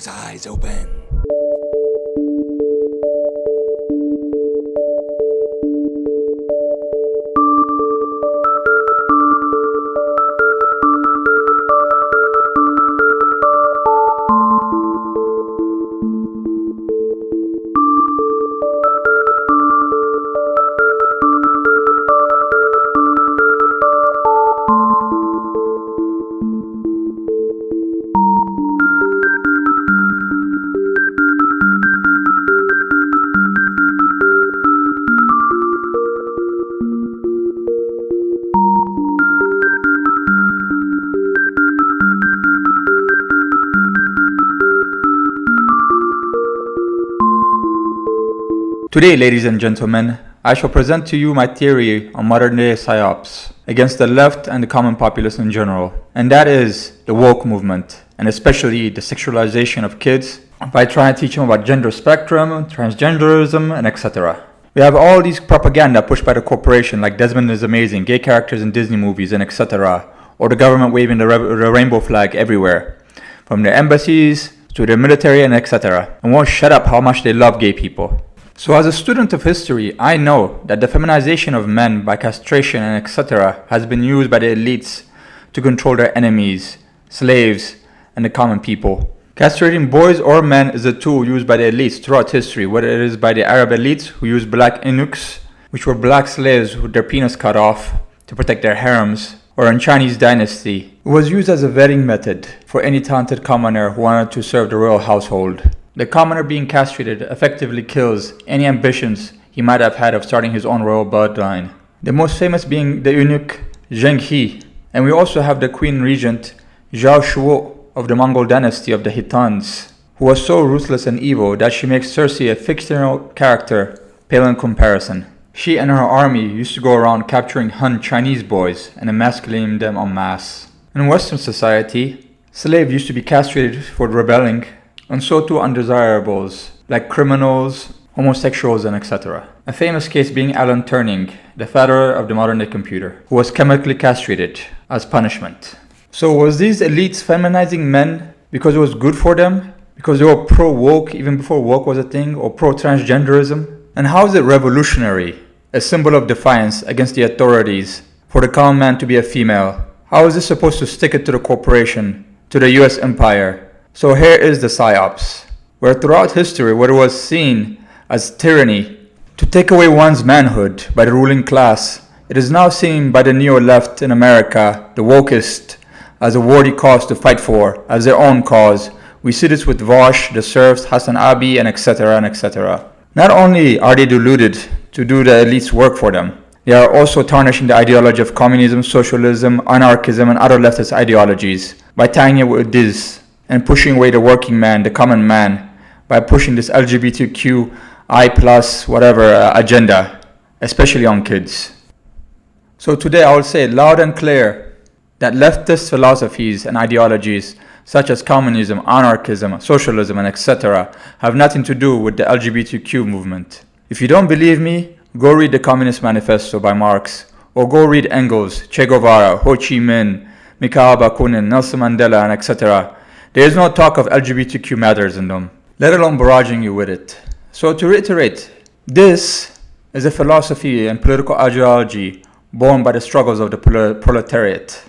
those eyes open. Today, ladies and gentlemen, I shall present to you my theory on modern-day psyops against the left and the common populace in general, and that is the woke movement, and especially the sexualization of kids by trying to teach them about gender spectrum, transgenderism, and etc. We have all these propaganda pushed by the corporation like Desmond is amazing, gay characters in Disney movies, and etc., or the government waving the rainbow flag everywhere, from their embassies to their military and etc., and won't shut up how much they love gay people. So as a student of history, I know that the feminization of men by castration and etc. has been used by the elites to control their enemies, slaves, and the common people. Castrating boys or men is a tool used by the elites throughout history, whether it is by the Arab elites who used black eunuchs, which were black slaves with their penis cut off to protect their harems, or in Chinese dynasty. It was used as a vetting method for any talented commoner who wanted to serve the royal household. The commoner being castrated effectively kills any ambitions he might have had of starting his own royal bloodline. The most famous being the eunuch Zheng He, and we also have the queen regent Zhao Shuo of the Mongol dynasty of the Hittans, who was so ruthless and evil that she makes Cersei a fictional character pale in comparison. She and her army used to go around capturing Han Chinese boys and emasculating them en masse. In Western society, slaves used to be castrated for rebelling, and so too undesirables, like criminals, homosexuals, and etc. A famous case being Alan Turing, the father of the modern-day computer, who was chemically castrated as punishment. So was these elites feminizing men because it was good for them? Because they were pro-woke even before woke was a thing, or pro-transgenderism? And how is it revolutionary, a symbol of defiance against the authorities, for the common man to be a female? How is this supposed to stick it to the corporation, to the US empire? So here is the psyops, where throughout history what was seen as tyranny to take away one's manhood by the ruling class, it is now seen by the neo-left in America, the wokest, as a worthy cause to fight for, as their own cause. We see this with Vosh, the serfs, Hassan Abi, and etc. and etc. Not only are they deluded to do the elite's work for them, they are also tarnishing the ideology of communism, socialism, anarchism, and other leftist ideologies by tying it with this, and pushing away the working man, the common man, by pushing this LGBTQI+, whatever agenda, especially on kids. So today I will say loud and clear that leftist philosophies and ideologies such as communism, anarchism, socialism, and etc. have nothing to do with the LGBTQ movement. If you don't believe me, go read the Communist Manifesto by Marx, or go read Engels, Che Guevara, Ho Chi Minh, Mikhail Bakunin, Nelson Mandela, and etc. There is no talk of LGBTQ matters in them, let alone barraging you with it. So to reiterate, this is a philosophy and political ideology born by the struggles of the proletariat.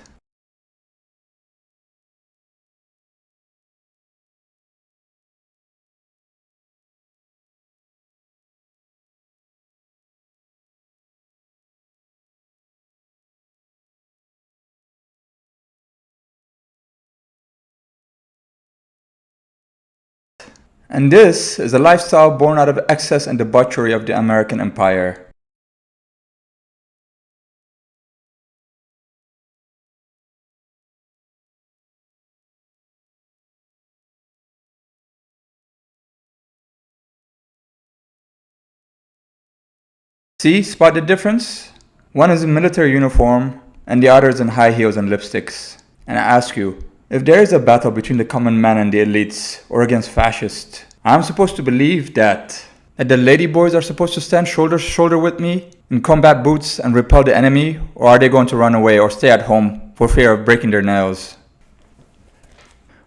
And this is a lifestyle born out of excess and debauchery of the American empire. See, spot the difference? One is in military uniform and the other is in high heels and lipsticks. And I ask you, if there is a battle between the common man and the elites, or against fascists, I'm supposed to believe that the ladyboys are supposed to stand shoulder to shoulder with me in combat boots and repel the enemy, or are they going to run away or stay at home for fear of breaking their nails?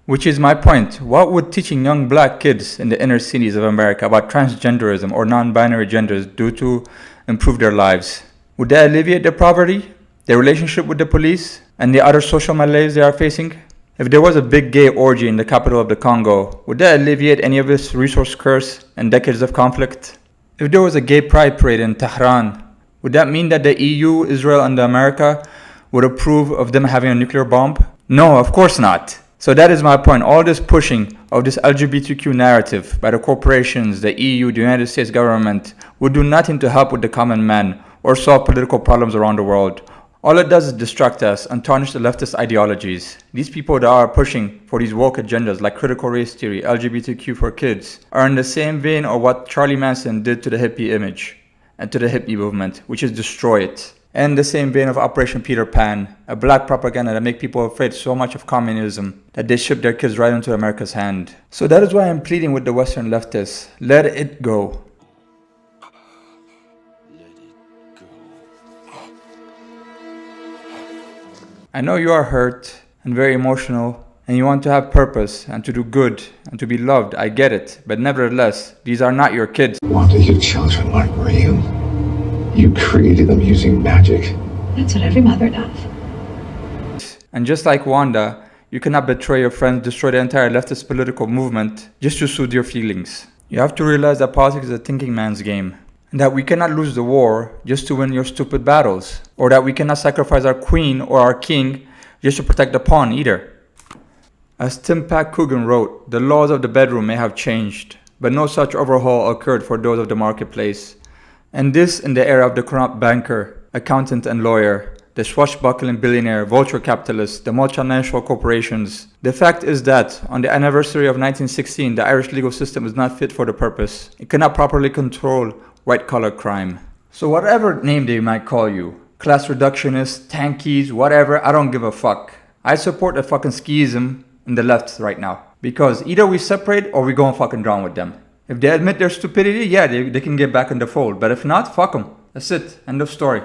Which is my point. What would teaching young black kids in the inner cities of America about transgenderism or non-binary genders do to improve their lives? Would that alleviate their poverty, their relationship with the police, and the other social malaise they are facing? If there was a big gay orgy in the capital of the Congo, would that alleviate any of this resource curse and decades of conflict? If there was a gay pride parade in Tehran, would that mean that the EU, Israel, and America would approve of them having a nuclear bomb? No, of course not. So that is my point. All this pushing of this LGBTQ narrative by the corporations, the EU, the United States government would do nothing to help with the common man or solve political problems around the world. All it does is distract us and tarnish the leftist ideologies. These people that are pushing for these woke agendas like critical race theory, LGBTQ for kids, are in the same vein of what Charlie Manson did to the hippie image and to the hippie movement, which is destroy it. And the same vein of Operation Peter Pan, a black propaganda that make people afraid so much of communism that they ship their kids right into America's hand. So that is why I'm pleading with the Western leftists. Let it go. I know you are hurt and very emotional and you want to have purpose and to do good and to be loved. I get it. But nevertheless, these are not your kids. Wanda, your children aren't real. You created them using magic. That's what every mother does. And just like Wanda, you cannot betray your friends, destroy the entire leftist political movement just to soothe your feelings. You have to realize that politics is a thinking man's game. And that we cannot lose the war just to win your stupid battles. Or that we cannot sacrifice our queen or our king just to protect the pawn either. As Tim Pack Coogan wrote, the laws of the bedroom may have changed, but no such overhaul occurred for those of the marketplace. And this in the era of the corrupt banker, accountant and lawyer, the swashbuckling billionaire, vulture capitalist, the multinational corporations. The fact is that on the anniversary of 1916, the Irish legal system is not fit for the purpose. It cannot properly control white-collar crime. So whatever name they might call you, class reductionists, tankies, whatever, I don't give a fuck. I support the fucking skism in the left right now. Because either we separate or we go and fucking drown with them. If they admit their stupidity, yeah, they can get back in the fold. But if not, fuck them. That's it. End of story.